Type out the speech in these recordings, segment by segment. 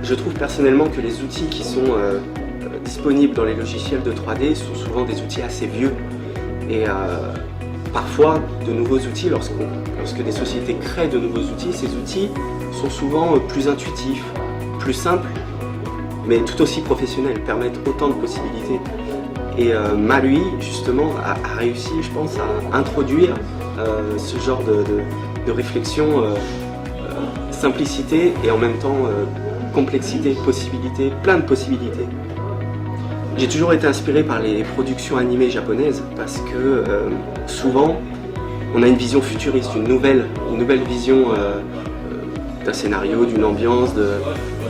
Je trouve personnellement que les outils qui sont disponibles dans les logiciels de 3D sont souvent des outils assez vieux. Et parfois, de nouveaux outils, lorsque des sociétés créent de nouveaux outils, ces outils sont souvent plus intuitifs, plus simples, mais tout aussi professionnels, permettent autant de possibilités. Et MALUI, justement, a réussi, je pense, à introduire ce genre de réflexion, simplicité et en même temps complexité, possibilité, plein de possibilités. J'ai toujours été inspiré par les productions animées japonaises parce que souvent on a une vision futuriste, une nouvelle vision d'un scénario, d'une ambiance,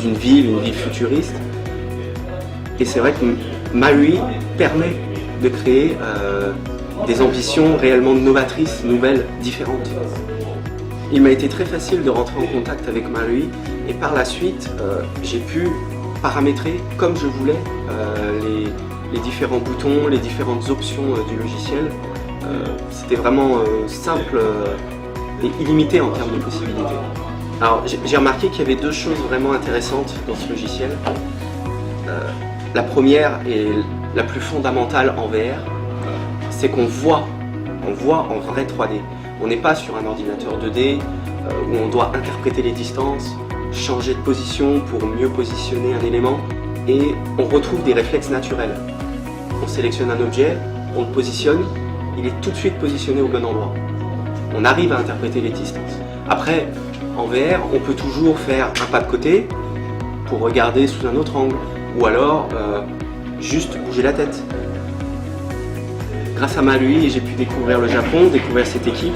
d'une ville, une ville futuriste. Et c'est vrai que MALUI permet de créer des ambitions réellement novatrices, nouvelles, différentes. Il m'a été très facile de rentrer en contact avec MALUI et par la suite j'ai pu paramétrer comme je voulais les différents boutons, les différentes options du logiciel. C'était vraiment simple et illimité en termes de possibilités. Alors j'ai remarqué qu'il y avait deux choses vraiment intéressantes dans ce logiciel. La première et la plus fondamentale en VR, c'est qu'on voit en vrai 3D. On n'est pas sur un ordinateur 2D où on doit interpréter les distances, changer de position pour mieux positionner un élément et on retrouve des réflexes naturels. On sélectionne un objet, on le positionne, il est tout de suite positionné au bon endroit. On arrive à interpréter les distances. Après, en VR, on peut toujours faire un pas de côté pour regarder sous un autre angle ou alors juste bouger la tête. Grâce à MALUI, j'ai pu découvrir le Japon, découvrir cette équipe,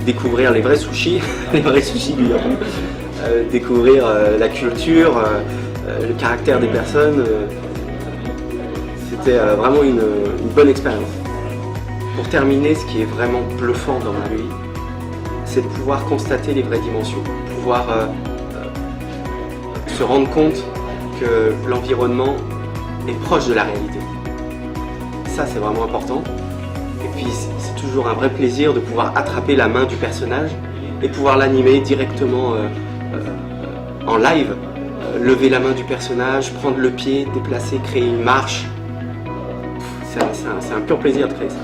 découvrir les vrais sushis, les vrais sushis du Japon, découvrir la culture, le caractère des personnes. C'était vraiment une bonne expérience. Pour terminer, ce qui est vraiment bluffant dans MALUI, c'est de pouvoir constater les vraies dimensions, pouvoir se rendre compte que l'environnement est proche de la réalité. Ça, c'est vraiment important. Et puis, c'est toujours un vrai plaisir de pouvoir attraper la main du personnage et pouvoir l'animer directement en live. Lever la main du personnage, prendre le pied, déplacer, créer une marche. C'est un pur plaisir de créer ça.